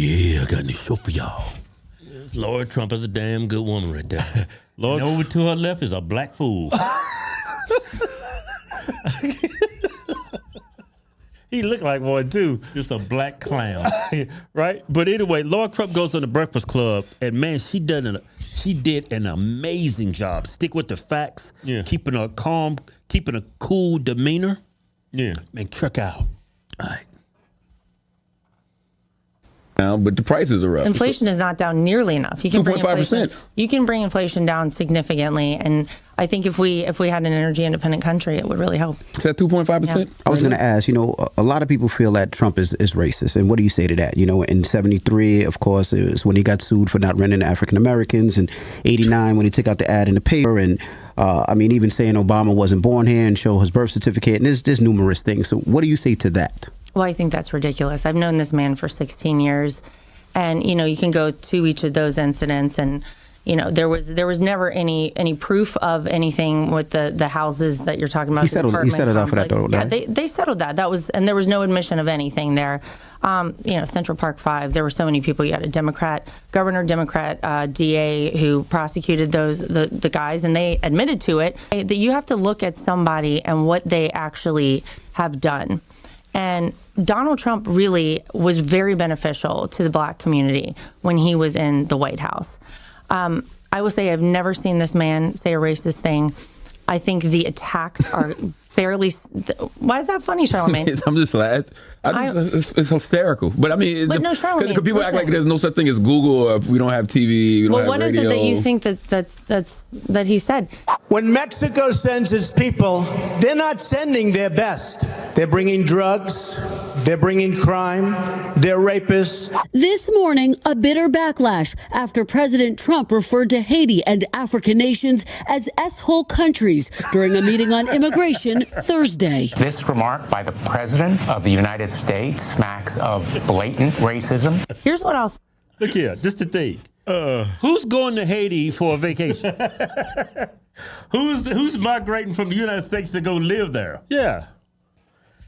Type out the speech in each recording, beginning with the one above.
Yeah, I got a show for y'all. Yes, Laura Trump is a damn good woman right there. Lord, and over to her left is a black fool. He looked like one too. Just a black clown. Right? But anyway, Laura Trump goes on the Breakfast Club, and man, she did an amazing job. Stick with the facts, keeping her calm, keeping a cool demeanor. Yeah. Man, check out. All right. But the prices are up. Inflation is not down nearly enough. You can 2.5%. You can bring inflation down significantly, and I think if we had an energy independent country, it would really help. Is that 2.5%? I was going to ask, a lot of people feel that Trump is racist. And what do you say to that? In 73, of course, it was when he got sued for not renting to African Americans, and 89 when he took out the ad in the paper, and even saying Obama wasn't born here and show his birth certificate, and there's numerous things. So what do you say to that? Well, I think that's ridiculous. I've known this man for 16 years, and you can go to each of those incidents, and there was never any proof of anything with the houses that you're talking about. He settled out for that, though. Yeah, they settled that. And there was no admission of anything there. Central Park 5. There were so many people. You had a Democrat DA who prosecuted the guys, and they admitted to it. That you have to look at somebody and what they actually have done. And Donald Trump really was very beneficial to the black community when he was in the White House. I will say I've never seen this man say a racist thing. I think the attacks are fairly... Why is that funny, Charlamagne? I'm just laughing. It's hysterical. But no, Charlamagne, people act like there's no such thing as Google, or we don't have TV, we don't have what radio. Is it that you think that he said? When Mexico sends its people, they're not sending their best. They're bringing drugs, they're bringing crime, they're rapists. This morning, a bitter backlash after President Trump referred to Haiti and African nations as S-hole countries during a meeting on immigration Thursday. This remark by the President of the United States smacks of blatant racism. Here's what else. Look here, just to think. Who's going to Haiti for a vacation? Who's migrating from the United States to go live there? Yeah.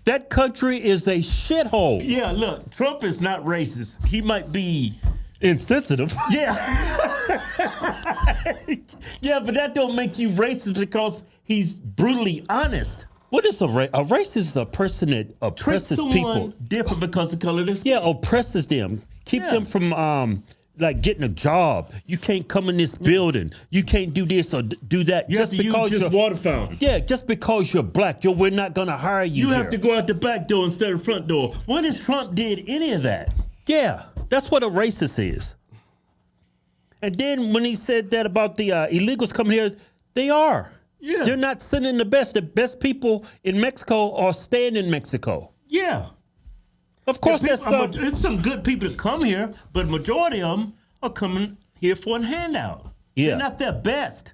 That country is a shithole. Yeah, look, Trump is not racist. He might be insensitive. Yeah. Yeah, but that don't make you racist because he's brutally honest. What is a racist? Is a person that oppresses people. Different because of color of their skin. Yeah, oppresses them. Keep them from getting a job. You can't come in this building. You can't do this or do that. You just because use this water fountain. Yeah, just because you're black, we're not going to hire you. You have to go out the back door instead of the front door. When has Trump did any of that? Yeah, that's what a racist is. And then when he said that about the illegals coming here, they are. Yeah. They're not sending the best. The best people in Mexico are staying in Mexico. Yeah. Of course, there's some good people that come here, but majority of them are coming here for a handout. Yeah. They're not their best.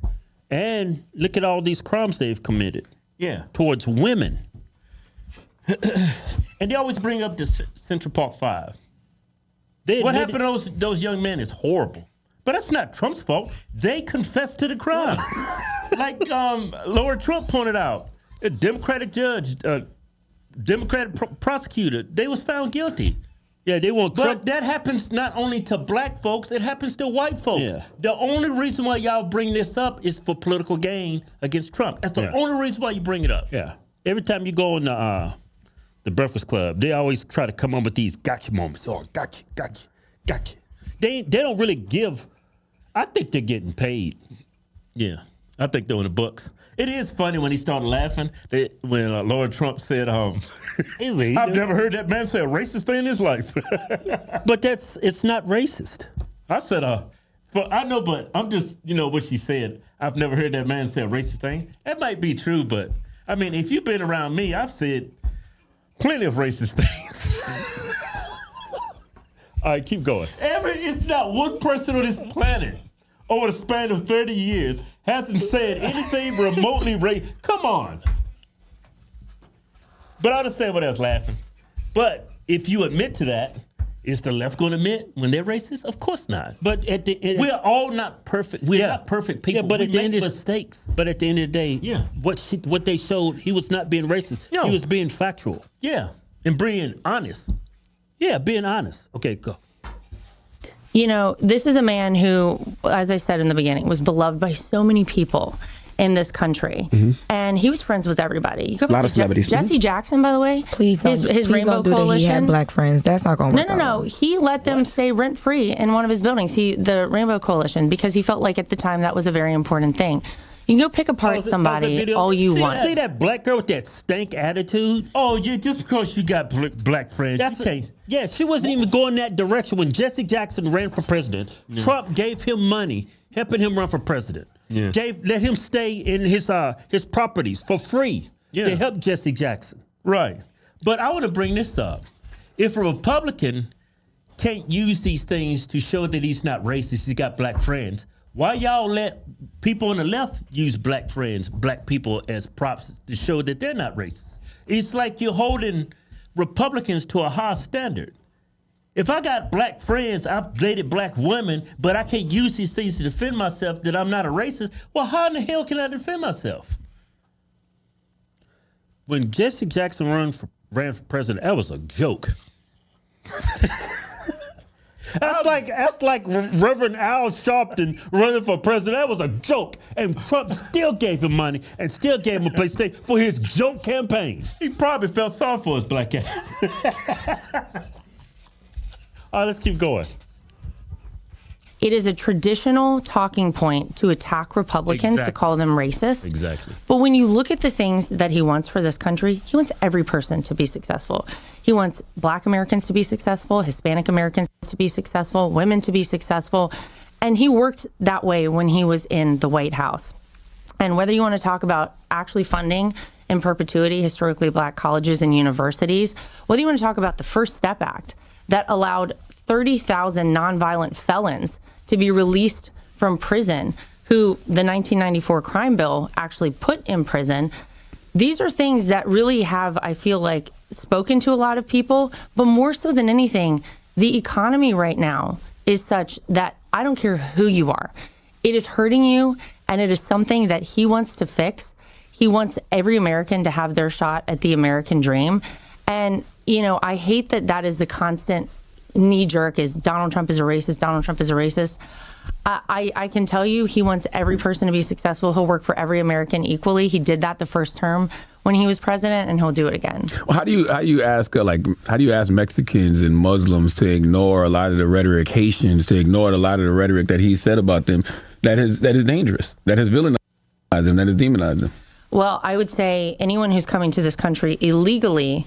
And look at all these crimes they've committed. Yeah. Towards women. And they always bring up the Central Park 5. What happened to those young men is horrible. But that's not Trump's fault. They confessed to the crime. Like Laura Trump pointed out, a Democratic judge, Democratic prosecutor, they was found guilty. Yeah, they want Trump. But that happens not only to black folks, it happens to white folks. Yeah. The only reason why y'all bring this up is for political gain against Trump. That's the only reason why you bring it up. Yeah. Every time you go in the Breakfast Club, they always try to come up with these gotcha moments. Oh, gotcha. They don't really give. I think they're getting paid. Yeah. I think they're in the books. It is funny when he started laughing when Laura Trump said, I've never heard that man say a racist thing in his life. But it's not racist. I said, I know, but I'm just, what she said. I've never heard that man say a racist thing. That might be true, but I mean, if you've been around me, I've said plenty of racist things. All right, keep going. It's not one person on this planet over the span of 30 years hasn't said anything remotely racist. Come on. But I understand why that's laughing. But if you admit to that, is the left going to admit when they're racist? Of course not. But we're all not perfect. We're not perfect people. Yeah, but we make mistakes. But at the end of the day, what they showed, he was not being racist. He was being factual. Yeah, and being honest. Yeah, being honest. Okay, go. this is a man who, as I said in the beginning, was beloved by so many people in this country. And he was friends with everybody. You go a lot of celebrities. Jesse Jackson, by the way. Please don't, his Rainbow do Coalition. That. He had black friends. That's not going to work. No. He let them stay rent-free in one of his buildings, the Rainbow Coalition, because he felt like at the time that was a very important thing. You can go pick apart somebody all you want. See that black girl with that stank attitude? Oh, yeah, just because you got black friends. Yeah, she wasn't even going that direction. When Jesse Jackson ran for president, Trump gave him money, helping him run for president. Yeah. Let him stay in his properties for free to help Jesse Jackson. Right. But I want to bring this up. If a Republican can't use these things to show that he's not racist, he's got black friends, why y'all let people on the left use black friends, black people as props to show that they're not racist? It's like you're holding Republicans to a high standard. If I got black friends, I've dated black women, but I can't use these things to defend myself that I'm not a racist, well, how in the hell can I defend myself? When Jesse Jackson ran for president, that was a joke. That's like Reverend Al Sharpton running for president. That was a joke. And Trump still gave him money and still gave him a place to stay for his joke campaign. He probably felt sorry for his black ass. All right, let's keep going. It is a traditional talking point to attack Republicans, to call them racist. Exactly. But when you look at the things that he wants for this country, he wants every person to be successful. He wants black Americans to be successful, Hispanic Americans to be successful, women to be successful. And he worked that way when he was in the White House. And whether you want to talk about actually funding in perpetuity historically black colleges and universities, whether you want to talk about the First Step Act that allowed 30,000 nonviolent felons to be released from prison, who the 1994 crime bill actually put in prison. These are things that really have, I feel like, spoken to a lot of people, but more so than anything, the economy right now is such that I don't care who you are. It is hurting you, and it is something that he wants to fix. He wants every American to have their shot at the American dream. And, I hate that that is the constant knee-jerk is Donald Trump is a racist, Donald Trump is a racist. I can tell you he wants every person to be successful. He'll work for every American equally. He did that the first term when he was president, and he'll do it again. Well, how do you ask Mexicans and Muslims to ignore a lot of the rhetoric, Haitians to ignore a lot of the rhetoric that he said about them that is dangerous, that has villainized them, that has demonized them? Well, I would say anyone who's coming to this country illegally,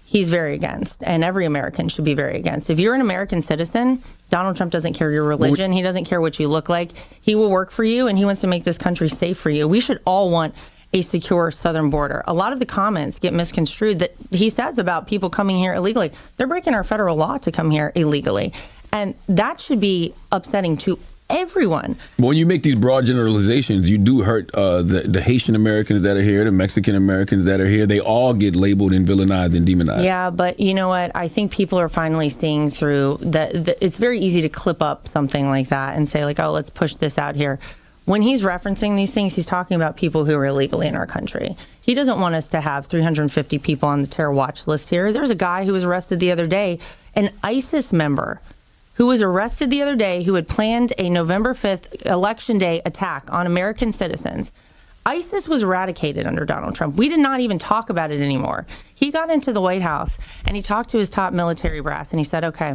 he's very against, and every American should be very against. If you're an American citizen, Donald Trump doesn't care your religion. He doesn't care what you look like. He will work for you, and he wants to make this country safe for you. We should all want a secure southern border. A lot of the comments get misconstrued that he says about people coming here illegally. They're breaking our federal law to come here illegally, and that should be upsetting to everyone. But when you make these broad generalizations, you do hurt the Haitian Americans that are here, the Mexican Americans that are here. They all get labeled and villainized and demonized. Yeah, but you know what? I think people are finally seeing through that. It's very easy to clip up something like that and say, like, oh, let's push this out here. When he's referencing these things, he's talking about people who are illegally in our country. He doesn't want us to have 350 people on the terror watch list here. There's a guy who was arrested the other day, an ISIS member, who was arrested the other day, who had planned a November 5th election day attack on American citizens. ISIS was eradicated under Donald Trump. We did not even talk about it anymore. He got into the White House and he talked to his top military brass and he said, okay,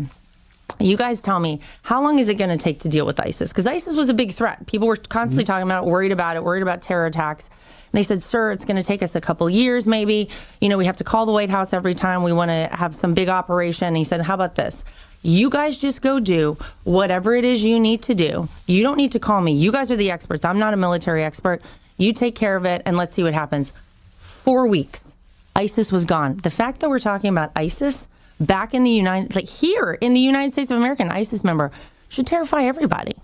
you guys tell me, how long is it going to take to deal with ISIS? Because ISIS was a big threat. People were constantly talking about it, worried about terror attacks. And they said, sir, it's going to take us a couple years maybe. We have to call the White House every time we want to have some big operation. And he said, how about this? You guys just go do whatever it is you need to do. You don't need to call me. You guys are the experts. I'm not a military expert. You take care of it, and let's see what happens. 4 weeks, ISIS was gone. The fact that we're talking about ISIS back in the here in the United States of America, an ISIS member, should terrify everybody.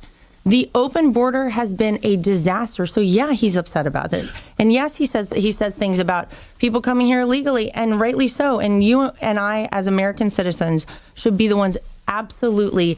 The open border has been a disaster. So yeah, he's upset about it. And yes, he says things about people coming here illegally, and rightly so. And you and I, as American citizens, should be the ones absolutely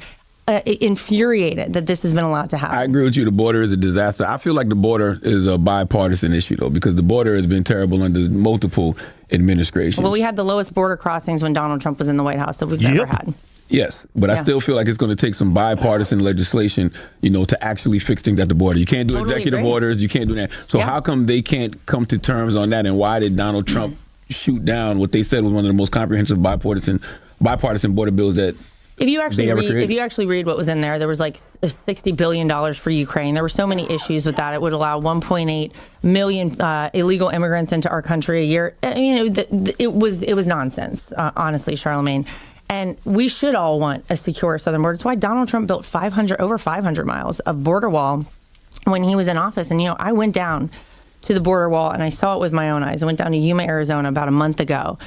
infuriated that this has been allowed to happen. I agree with you. The border is a disaster. I feel like the border is a bipartisan issue, though, because the border has been terrible under multiple administrations. Well, we had the lowest border crossings when Donald Trump was in the White House that we've ever had. Yes, but I still feel like it's going to take some bipartisan legislation, to actually fix things at the border. You can't do executive orders. You can't do that. So how come they can't come to terms on that? And why did Donald Trump shoot down what they said was one of the most comprehensive bipartisan border bills that If you actually read what was in there, there was like $60 billion for Ukraine. There were so many issues with that. It would allow 1.8 million illegal immigrants into our country a year. I mean, it was nonsense, honestly, Charlemagne. And we should all want a secure southern border. That's why Donald Trump built over 500 miles of border wall when he was in office. And, I went down to the border wall and I saw it with my own eyes. I went down to Yuma, Arizona about a month ago.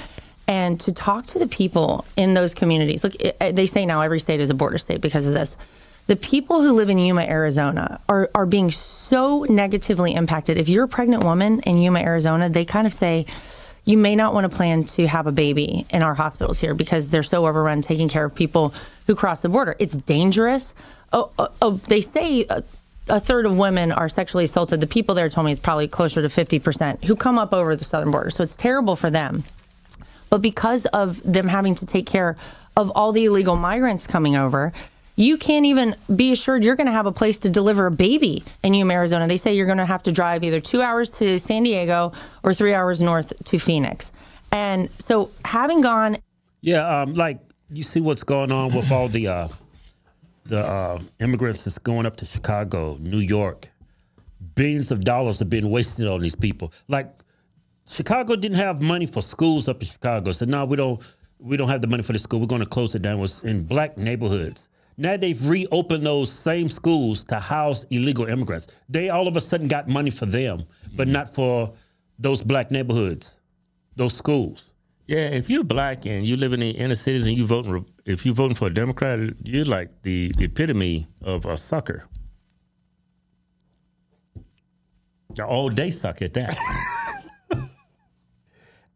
And to talk to the people in those communities, look, they say now every state is a border state because of this. The people who live in Yuma, Arizona are being so negatively impacted. If you're a pregnant woman in Yuma, Arizona, they kind of say, you may not want to plan to have a baby in our hospitals here because they're so overrun taking care of people who cross the border. It's dangerous. They say a third of women are sexually assaulted. The people there told me it's probably closer to 50% who come up over the southern border. So it's terrible for them. But because of them having to take care of all the illegal migrants coming over, you can't even be assured you're going to have a place to deliver a baby in Yuma, Arizona. They say you're going to have to drive either 2 hours to San Diego or 3 hours north to Phoenix. And so having gone... Yeah, like you see what's going on with all the immigrants that's going up to Chicago, New York. Billions of dollars have been wasted on these people. Like, Chicago didn't have money for schools up in Chicago. So no, we don't have the money for the school. We're going to close it down. It was in black neighborhoods. Now they've reopened those same schools to house illegal immigrants. They all of a sudden got money for them, but not for those black neighborhoods, those schools. Yeah, if you're black and you live in the inner cities and if you're voting for a Democrat, you're like the epitome of a sucker. Oh, they suck at that.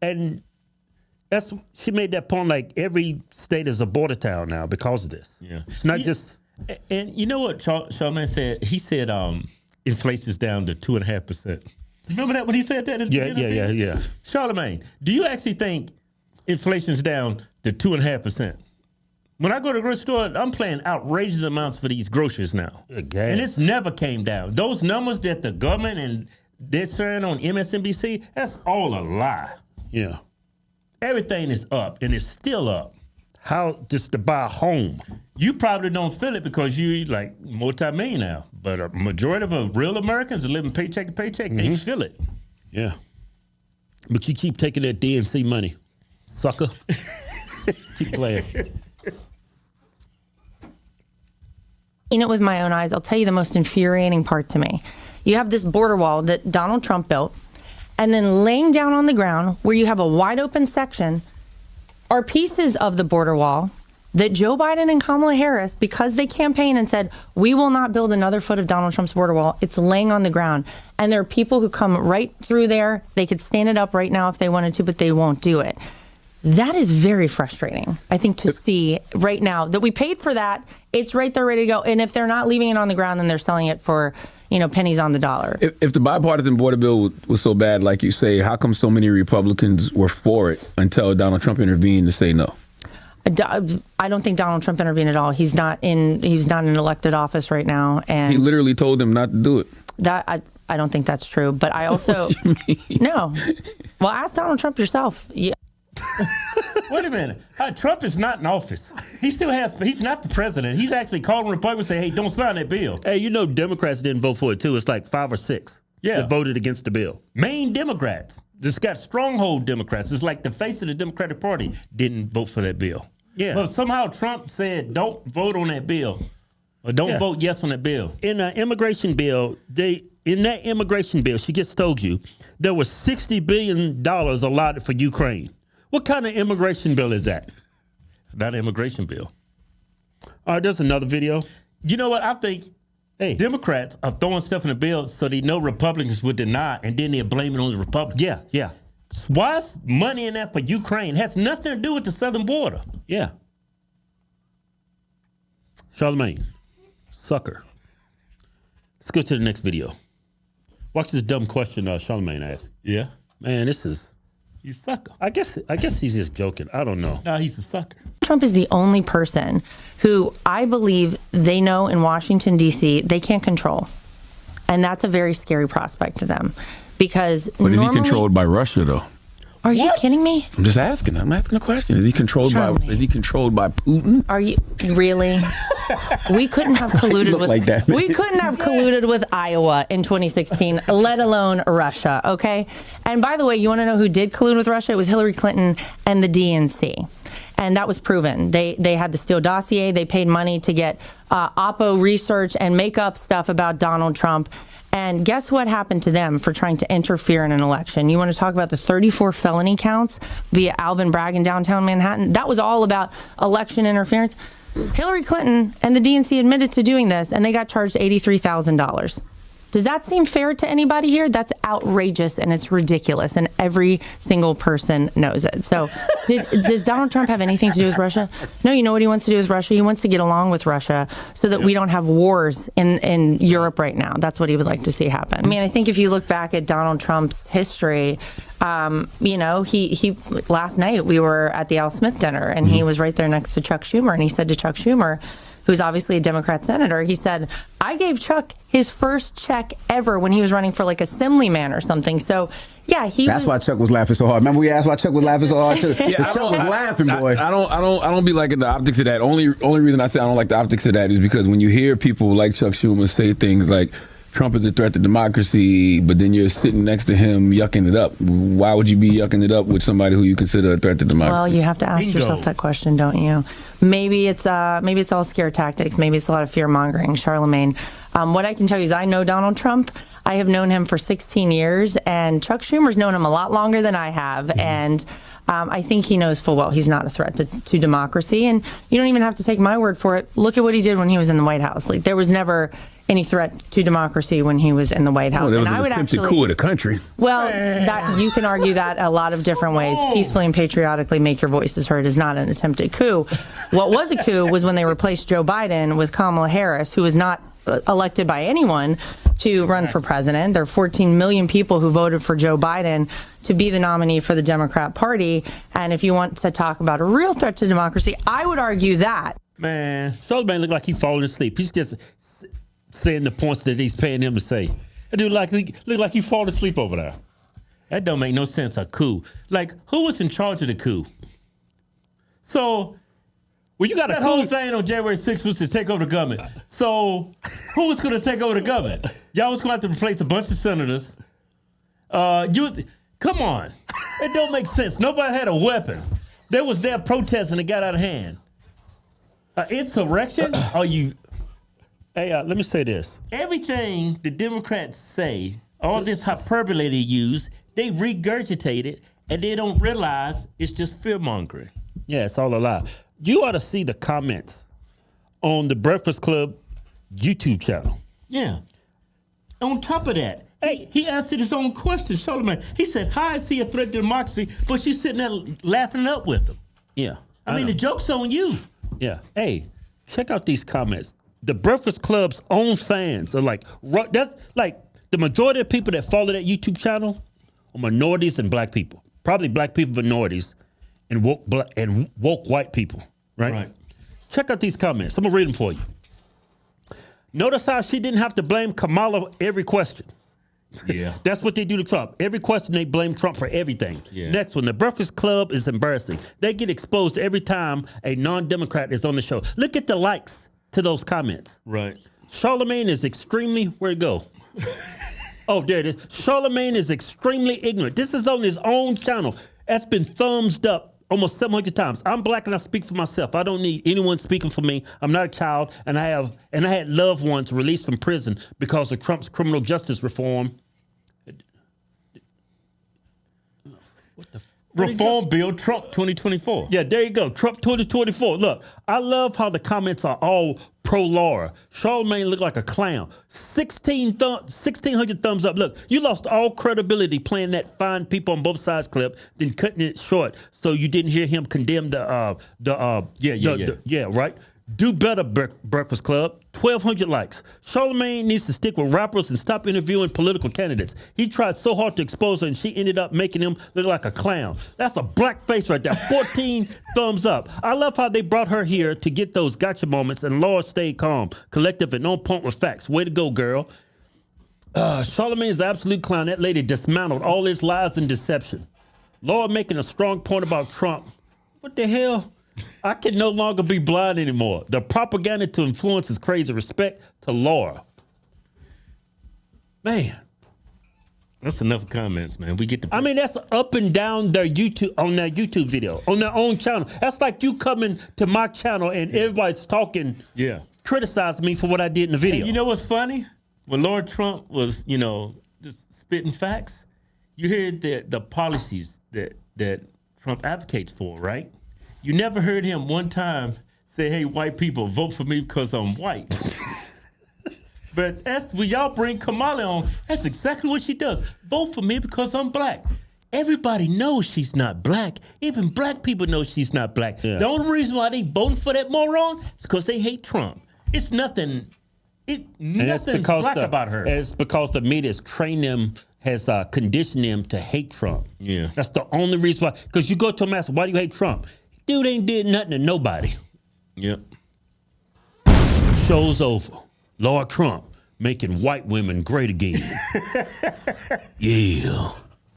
And she made that point, like every state is a border town now because of this. Yeah. It's not just... And you know what Charlamagne said? He said inflation's down to 2.5%. Remember that when he said that? Yeah. Charlamagne, do you actually think inflation's down to 2.5%? When I go to the grocery store, I'm paying outrageous amounts for these groceries now. And it's never came down. Those numbers that the government and they're sharing on MSNBC, that's all a lie. Yeah. Everything is up, and it's still up. How just to buy a home? You probably don't feel it because you like multi-millionaire, but a majority of real Americans living paycheck to paycheck, they feel it. Yeah. But you keep taking that DNC money, sucker. Keep playing. In it with my own eyes, I'll tell you the most infuriating part to me. You have this border wall that Donald Trump built, and then laying down on the ground where you have a wide open section are pieces of the border wall that Joe Biden and Kamala Harris, because they campaigned and said, we will not build another foot of Donald Trump's border wall, it's laying on the ground. And there are people who come right through there. They could stand it up right now if they wanted to, but they won't do it. That is very frustrating, I think, to see right now that we paid for that. It's right there ready to go. And if they're not leaving it on the ground, then they're selling it for, pennies on the dollar. If the bipartisan border bill was so bad, like you say, how come so many Republicans were for it until Donald Trump intervened to say no? I don't think Donald Trump intervened at all. He's not in elected office right now. And he literally told them not to do it. That I don't think that's true. But I also... What do you mean? No. Well, ask Donald Trump yourself. Yeah. Wait a minute. Trump is not in office. He's not the president. He's actually calling Republicans and say, hey, don't sign that bill. Hey, Democrats didn't vote for it, too. It's like 5 or 6 that voted against the bill. Main Democrats. This got stronghold Democrats. It's like the face of the Democratic Party didn't vote for that bill. Yeah. But somehow Trump said, don't vote on that bill. Or don't vote yes on that bill. In an immigration bill, she just told you, there was $60 billion allotted for Ukraine. What kind of immigration bill is that? It's not an immigration bill. There's another video. You know what? I think Democrats are throwing stuff in the bill so they know Republicans would deny, and then they're blaming on the Republicans. Yeah. Why is money in that for Ukraine? It has nothing to do with the southern border. Yeah. Charlamagne, sucker. Let's go to the next video. Watch this dumb question Charlamagne asked. Yeah. Man, this is... You sucker. I guess he's just joking. I don't know. No, he's a sucker. Trump is the only person who I believe they know in Washington, D.C., they can't control. And that's a very scary prospect to them. Because But is he controlled by Russia, though? Are you kidding me? I'm just asking. I'm asking a question. Is he controlled by Putin? Are you really? We couldn't have colluded with like that, we couldn't have colluded with Iowa in 2016, let alone Russia, okay? And by the way, you want to know who did collude with Russia? It was Hillary Clinton and the DNC. And that was proven. They had the Steele dossier. They paid money to get Oppo research and make up stuff about Donald Trump. And guess what happened to them for trying to interfere in an election? You want to talk about the 34 felony counts via Alvin Bragg in downtown Manhattan? That was all about election interference. Hillary Clinton and the DNC admitted to doing this, and they got charged $83,000. Does that seem fair to anybody here? That's outrageous, and it's ridiculous, and every single person knows it. So does Donald Trump have anything to do with Russia? No, you know what he wants to do with Russia? He wants to get along with Russia so that we don't have wars in Europe right now. That's what he would like to see happen. I mean, I think if you look back at Donald Trump's history, you know, he last night we were at the Al Smith dinner, and he was right there next to Chuck Schumer, and he said to Chuck Schumer, who's obviously a Democrat senator, he said, I gave Chuck his first check ever when he was running for like assemblyman or something. So, yeah, That's why Chuck was laughing so hard. Remember we asked why Chuck was laughing so hard? Chuck was laughing, boy. I don't be liking the optics of that. Only reason I say I don't like the optics of that is because when you hear people like Chuck Schumer say things like, Trump is a threat to democracy, but then you're sitting next to him yucking it up. Why would you be yucking it up with somebody who you consider a threat to democracy? Well, you have to ask yourself that question, don't you? Maybe it's all scare tactics. Maybe it's a lot of fear mongering. Charlemagne, what I can tell you is I know Donald Trump. I have known him for 16 years, and Chuck Schumer's known him a lot longer than I have. Mm-hmm. And I think he knows full well he's not a threat to democracy. And you don't even have to take my word for it. Look at what he did when he was in the White House. Like, there was never any threat to democracy when he was in the White House. Well, and I would actually coup of the country. Well, that you can argue that a lot of different ways. Peacefully and patriotically make your voices heard is not an attempted coup. What was a coup was when they replaced Joe Biden with Kamala Harris, who was not elected by anyone to run for president. There are 14 million people who voted for Joe Biden to be the nominee for the Democrat Party. And if you want to talk about a real threat to democracy, I would argue that. Man, Charlemagne look like he's falling asleep. He's just saying the points that he's paying him to say. That dude look like he's falling asleep over there. That don't make no sense, a coup. Like, who was in charge of the coup? So, well, you got that whole thing on January 6th was to take over the government. So, who was going to take over the government? Y'all was going to have to replace a bunch of senators. Come on. It don't make sense. Nobody had a weapon. There was their protest and it got out of hand. Insurrection? Are you... Hey, let me say this. Everything the Democrats say, all this hyperbole they use, they regurgitate it, and they don't realize it's just fear-mongering. Yeah, it's all a lie. You ought to see the comments on the Breakfast Club YouTube channel. Yeah. On top of that, he answered his own question, Charlemagne. He said, how is he a threat to democracy? But she's sitting there laughing up with him. Yeah. I mean, the joke's on you. Yeah. Hey, check out these comments. The Breakfast Club's own fans are like, that's like the majority of people that follow that YouTube channel are minorities and black people. Probably black people, minorities, and woke white people, right? Check out these comments. I'm going to read them for you. Notice how she didn't have to blame Kamala every question. Yeah. That's what they do to Trump. Every question, they blame Trump for everything. Yeah. Next one, the Breakfast Club is embarrassing. They get exposed every time a non-Democrat is on the show. Look at the likes to those comments. Right. Charlemagne is extremely, where'd it go? Oh, there it is. Charlemagne is extremely ignorant. This is on his own channel. That's been thumbs up almost 700 times. I'm black and I speak for myself. I don't need anyone speaking for me. I'm not a child, and I had loved ones released from prison because of Trump's criminal justice reform. What the Reform bill, Trump 2024. Yeah, there you go. Trump 2024. Look, I love how the comments are all pro Lara. Charlemagne looked like a clown. 1,600 thumbs up. Look, you lost all credibility playing that fine people on both sides clip, then cutting it short so you didn't hear him condemn right? Do better, Breakfast Club. 1,200 likes. Charlamagne needs to stick with rappers and stop interviewing political candidates. He tried so hard to expose her, and she ended up making him look like a clown. That's a black face right there. 14 thumbs up. I love how they brought her here to get those gotcha moments, and Lara stayed calm, collective, and on point with facts. Way to go, girl. Charlamagne is an absolute clown. That lady dismantled all his lies and deception. Lara making a strong point about Trump. What the hell? I can no longer be blind anymore. The propaganda to influence is crazy. Respect to Lara. Man. That's enough comments, man. We get the. I mean, that's up and down their YouTube on their YouTube video, on their own channel. That's like you coming to my channel and everybody's talking, criticizing me for what I did in the video. And you know what's funny? When Lord Trump was, just spitting facts, you hear the policies that Trump advocates for, right? You never heard him one time say, hey, white people, vote for me because I'm white. But when y'all bring Kamala on, that's exactly what she does. Vote for me because I'm black. Everybody knows she's not black. Even black people know she's not black. Yeah. The only reason why they voting for that moron is because they hate Trump. It's nothing. Nothing's black about her. It's because the media has conditioned them to hate Trump. Yeah. That's the only reason why. Because you go to him and ask, why do you hate Trump? Dude ain't did nothing to nobody. Yep. Show's over. Lord Trump making white women great again. Yeah.